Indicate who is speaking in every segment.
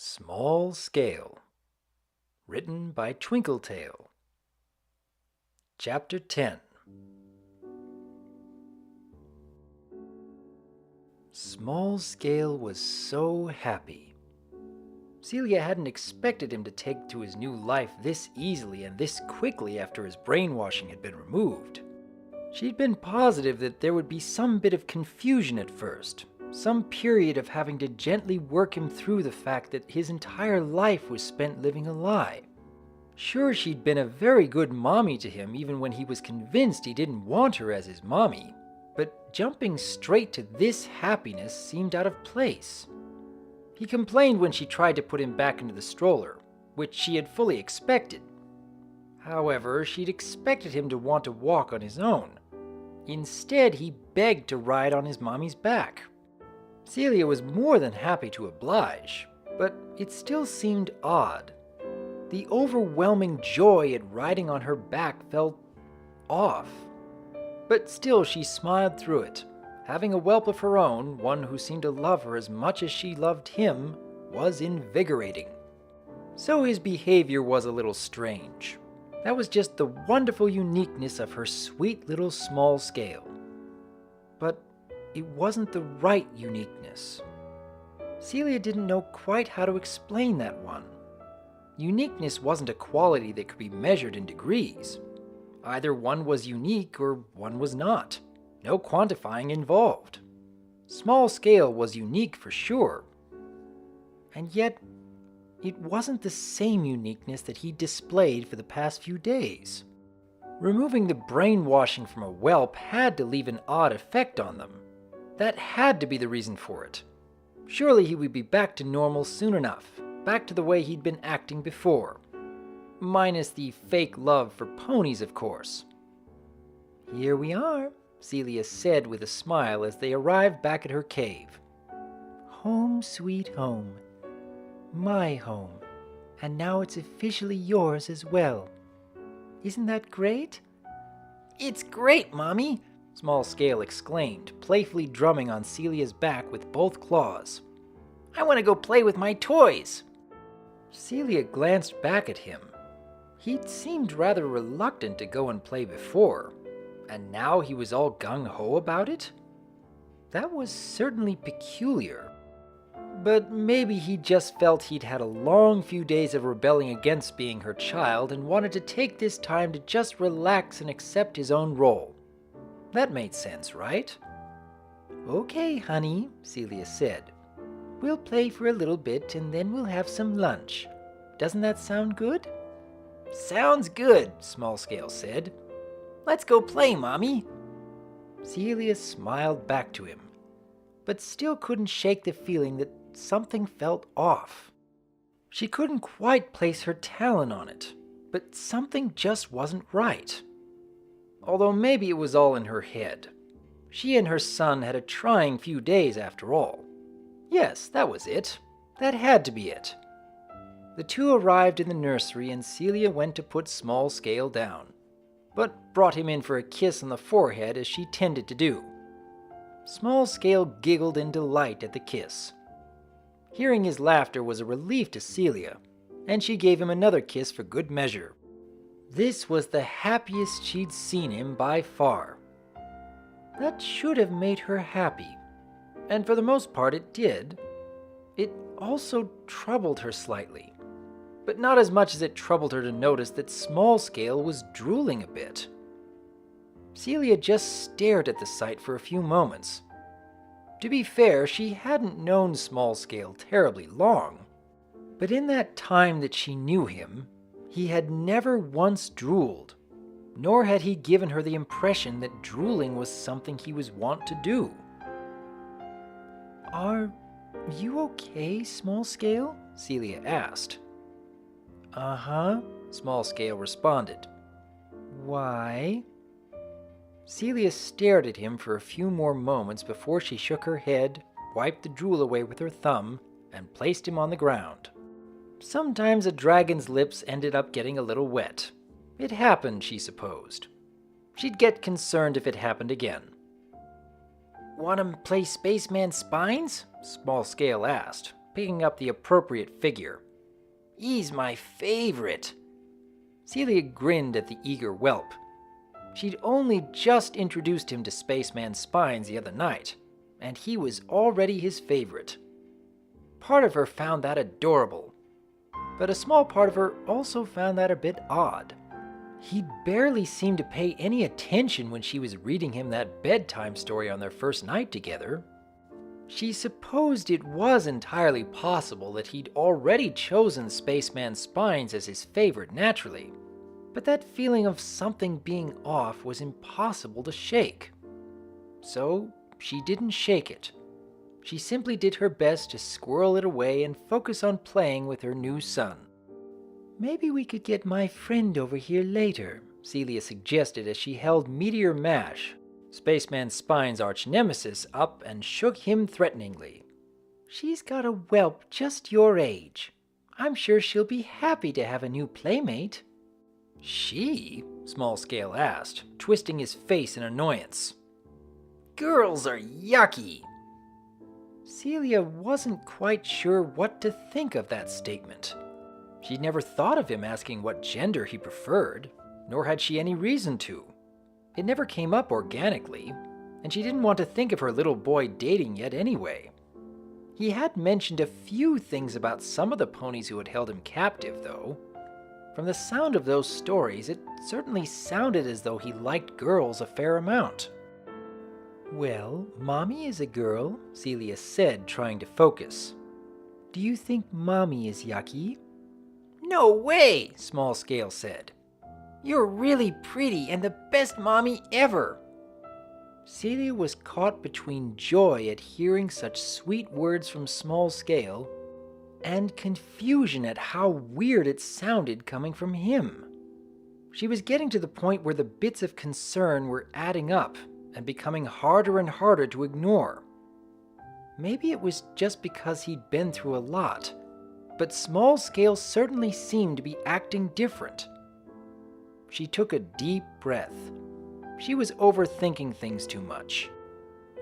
Speaker 1: Small Scale. Written by Twinkletail. Chapter 10. Small Scale was so happy. Celia hadn't expected him to take to his new life this easily and this quickly after his brainwashing had been removed. She'd been positive that there would be some bit of confusion at first, some period of having to gently work him through the fact that his entire life was spent living a lie. Sure, she'd been a very good mommy to him even when he was convinced he didn't want her as his mommy, but jumping straight to this happiness seemed out of place. He complained when she tried to put him back into the stroller, which she had fully expected. However, she'd expected him to want to walk on his own. Instead, he begged to ride on his mommy's back. Celia was more than happy to oblige, but it still seemed odd. The overwhelming joy at riding on her back felt off. But still she smiled through it. Having a whelp of her own, one who seemed to love her as much as she loved him, was invigorating. So his behavior was a little strange. That was just the wonderful uniqueness of her sweet little Small Scale. But it wasn't the right uniqueness. Celia didn't know quite how to explain that one. Uniqueness wasn't a quality that could be measured in degrees. Either one was unique or one was not. No quantifying involved. Small Scale was unique for sure. And yet, it wasn't the same uniqueness that he displayed for the past few days. Removing the brainwashing from a whelp had to leave an odd effect on them. That had to be the reason for it. Surely he would be back to normal soon enough, back to the way he'd been acting before. Minus the fake love for ponies, of course. "Here we are," Celia said with a smile as they arrived back at her cave. "Home sweet home. My home. And now it's officially yours as well. Isn't that great?" "It's great, Mommy!" Small Scale exclaimed, playfully drumming on Celia's back with both claws. "I want to go play with my toys!" Celia glanced back at him. He'd seemed rather reluctant to go and play before, and now he was all gung-ho about it? That was certainly peculiar. But maybe he just felt he'd had a long few days of rebelling against being her child and wanted to take this time to just relax and accept his own role. That made sense, right? "Okay, honey," Celia said. "We'll play for a little bit and then we'll have some lunch. Doesn't that sound good?" "Sounds good," Small Scale said. "Let's go play, Mommy." Celia smiled back to him, but still couldn't shake the feeling that something felt off. She couldn't quite place her talon on it, but something just wasn't right. Although maybe it was all in her head. She and her son had a trying few days after all. Yes, that was it. That had to be it. The two arrived in the nursery and Celia went to put Small Scale down, but brought him in for a kiss on the forehead as she tended to do. Small Scale giggled in delight at the kiss. Hearing his laughter was a relief to Celia, and she gave him another kiss for good measure. This was the happiest she'd seen him by far. That should have made her happy, and for the most part it did. It also troubled her slightly, but not as much as it troubled her to notice that Small Scale was drooling a bit. Celia just stared at the sight for a few moments. To be fair, she hadn't known Small Scale terribly long, but in that time that she knew him, he had never once drooled, nor had he given her the impression that drooling was something he was wont to do. "Are you okay, Small Scale?" Celia asked. "Uh-huh," Small Scale responded. "Why?" Celia stared at him for a few more moments before she shook her head, wiped the drool away with her thumb, and placed him on the ground. Sometimes a dragon's lips ended up getting a little wet. It happened, she supposed. She'd get concerned if it happened again. "Want to play Spaceman Spines?" Small Scale asked, picking up the appropriate figure. "He's my favorite." Celia grinned at the eager whelp. She'd only just introduced him to Spaceman Spines the other night, and he was already his favorite. Part of her found that adorable, but a small part of her also found that a bit odd. He barely seemed to pay any attention when she was reading him that bedtime story on their first night together. She supposed it was entirely possible that he'd already chosen Spaceman Spines as his favorite naturally, but that feeling of something being off was impossible to shake. So she didn't shake it. She simply did her best to squirrel it away and focus on playing with her new son. "Maybe we could get my friend over here later," Celia suggested as she held Meteor Mash, Spaceman Spine's arch-nemesis, up and shook him threateningly. "She's got a whelp just your age. I'm sure she'll be happy to have a new playmate." "She?" Small Scale asked, twisting his face in annoyance. "Girls are yucky." Celia wasn't quite sure what to think of that statement. She'd never thought of him asking what gender he preferred, nor had she any reason to. It never came up organically, and she didn't want to think of her little boy dating yet anyway. He had mentioned a few things about some of the ponies who had held him captive, though. From the sound of those stories, it certainly sounded as though he liked girls a fair amount. "Well, Mommy is a girl," Celia said, trying to focus. "Do you think Mommy is yucky?" "No way," Small Scale said. "You're really pretty and the best mommy ever." Celia was caught between joy at hearing such sweet words from Small Scale and confusion at how weird it sounded coming from him. She was getting to the point where the bits of concern were adding up and becoming harder and harder to ignore. Maybe it was just because he'd been through a lot, but Small Scale certainly seemed to be acting different. She took a deep breath. She was overthinking things too much.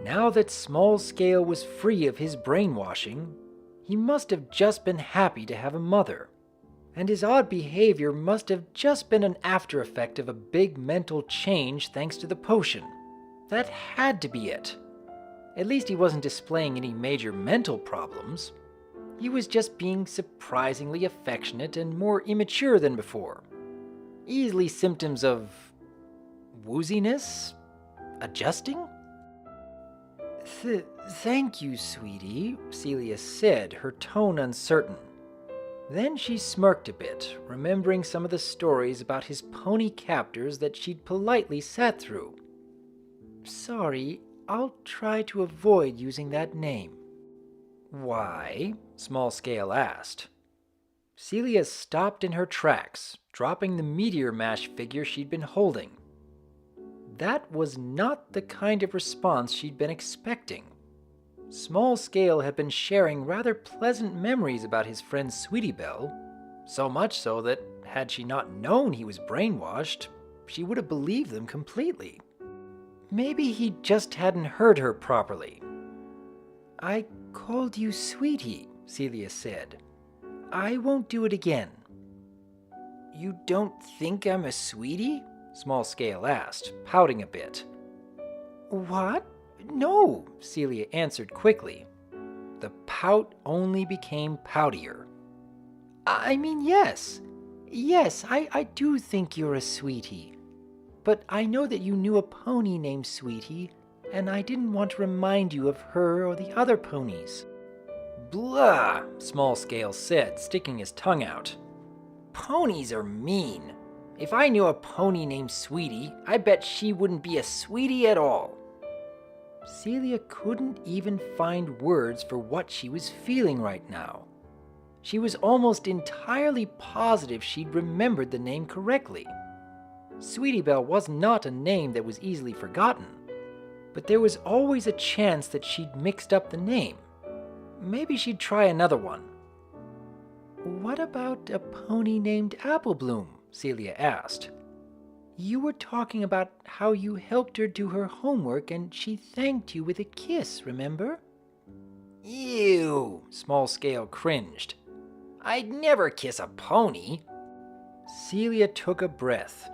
Speaker 1: Now that Small Scale was free of his brainwashing, he must have just been happy to have a mother. And his odd behavior must have just been an after effect of a big mental change thanks to the potion. That had to be it. At least he wasn't displaying any major mental problems. He was just being surprisingly affectionate and more immature than before. Easily symptoms of wooziness? Adjusting? Thank you, sweetie, Celia said, her tone uncertain. Then she smirked a bit, remembering some of the stories about his pony captors that she'd politely sat through. Sorry, I'll try to avoid using that name. Why? Small Scale asked. Celia stopped in her tracks, dropping the Meteor Mash figure she'd been holding. That was not the kind of response she'd been expecting. Small Scale had been sharing rather pleasant memories about his friend Sweetie Belle, so much so that, had she not known he was brainwashed, she would have believed them completely. Maybe he just hadn't heard her properly. I called you Sweetie, Celia said. I won't do it again. You don't think I'm a sweetie? Small Scale asked, pouting a bit. What? No, Celia answered quickly. The pout only became poutier. I mean, yes. Yes, I do think you're a sweetie. But I know that you knew a pony named Sweetie, and I didn't want to remind you of her or the other ponies. Blah, Small Scale said, sticking his tongue out. Ponies are mean. If I knew a pony named Sweetie, I bet she wouldn't be a sweetie at all. Celia couldn't even find words for what she was feeling right now. She was almost entirely positive she'd remembered the name correctly. Sweetie Belle was not a name that was easily forgotten, but there was always a chance that she'd mixed up the name. Maybe she'd try another one. What about a pony named Applebloom? Celia asked. You were talking about how you helped her do her homework and she thanked you with a kiss, remember? Ew, Small Scale cringed. I'd never kiss a pony. Celia took a breath.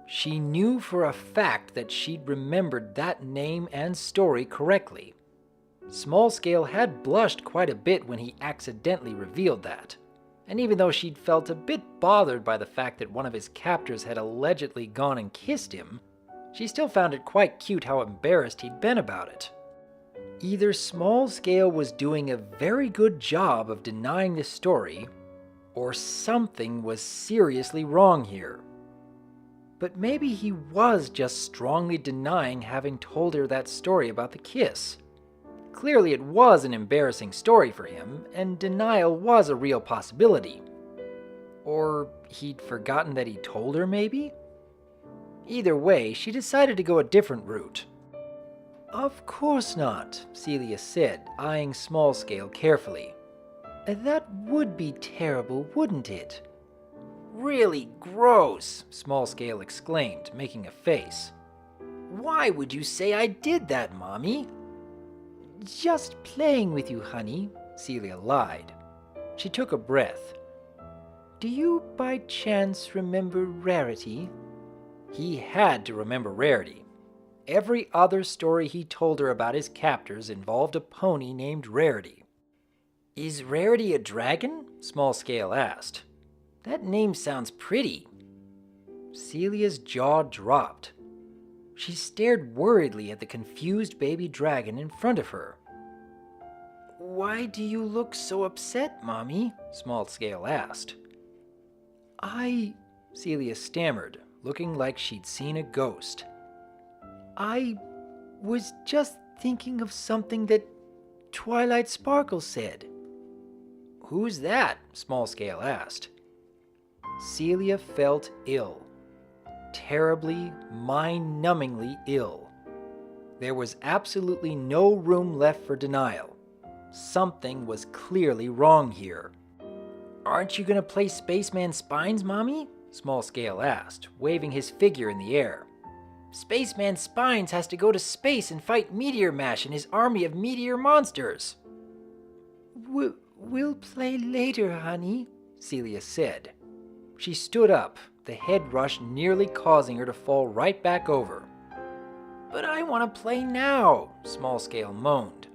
Speaker 1: She knew for a fact that she'd remembered that name and story correctly. Small Scale had blushed quite a bit when he accidentally revealed that. And even though she'd felt a bit bothered by the fact that one of his captors had allegedly gone and kissed him, she still found it quite cute how embarrassed he'd been about it. Either Small Scale was doing a very good job of denying the story, or something was seriously wrong here. But maybe he was just strongly denying having told her that story about the kiss. Clearly it was an embarrassing story for him, and denial was a real possibility. Or he'd forgotten that he told her, maybe? Either way, she decided to go a different route. Of course not, Celia said, eyeing Small Scale carefully. That would be terrible, wouldn't it? Really gross, Small Scale exclaimed, making a face. Why would you say I did that, Mommy? Just playing with you, honey, Celia lied. She took a breath. Do you by chance remember Rarity? He had to remember Rarity. Every other story he told her about his captors involved a pony named Rarity. Is Rarity a dragon? Small Scale asked. That name sounds pretty. Celia's jaw dropped. She stared worriedly at the confused baby dragon in front of her. Why do you look so upset, Mommy? Small Scale asked. Celia stammered, looking like she'd seen a ghost. I was just thinking of something that Twilight Sparkle said. Who's that? Small Scale asked. Celia felt ill. Terribly, mind-numbingly ill. There was absolutely no room left for denial. Something was clearly wrong here. Aren't you going to play Spaceman Spines, Mommy? Small Scale asked, waving his figure in the air. Spaceman Spines has to go to space and fight Meteor Mash and his army of meteor monsters. We'll play later, honey, Celia said. She stood up, the head rush nearly causing her to fall right back over. But I want to play now, Small Scale moaned.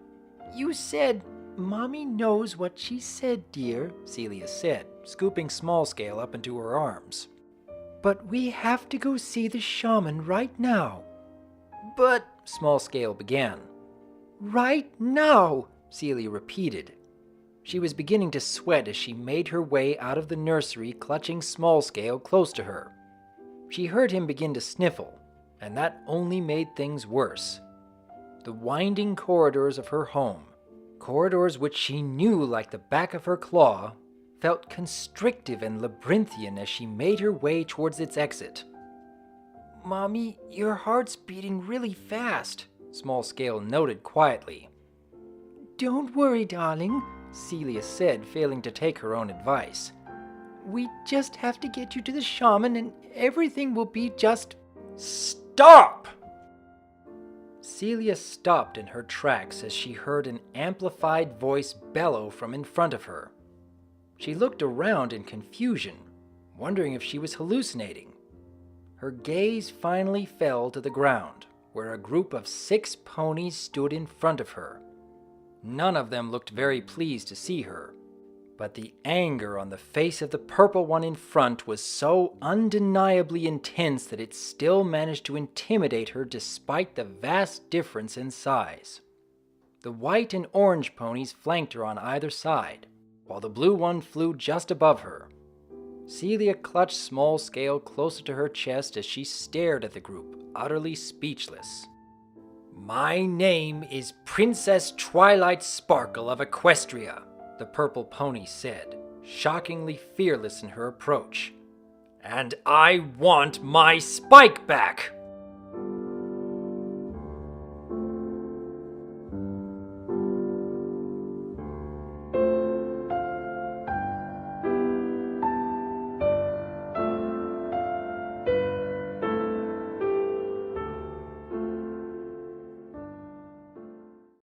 Speaker 1: You said, Mommy knows what she said, dear, Celia said, scooping Small Scale up into her arms. But we have to go see the shaman right now. But, Small Scale began. Right now, Celia repeated. She was beginning to sweat as she made her way out of the nursery, clutching Small Scale close to her. She heard him begin to sniffle, and that only made things worse. The winding corridors of her home, corridors which she knew like the back of her claw, felt constrictive and labyrinthian as she made her way towards its exit. Mommy, your heart's beating really fast, Small Scale noted quietly. Don't worry, darling, Celia said, failing to take her own advice. We just have to get you to the shaman and everything will be just... Stop! Celia stopped in her tracks as she heard an amplified voice bellow from in front of her. She looked around in confusion, wondering if she was hallucinating. Her gaze finally fell to the ground, where a group of 6 ponies stood in front of her. None of them looked very pleased to see her, but the anger on the face of the purple one in front was so undeniably intense that it still managed to intimidate her despite the vast difference in size. The white and orange ponies flanked her on either side, while the blue one flew just above her. Celia clutched Small Scale closer to her chest as she stared at the group, utterly speechless. My name is Princess Twilight Sparkle of Equestria, the purple pony said, shockingly fearless in her approach. And I want my spike back!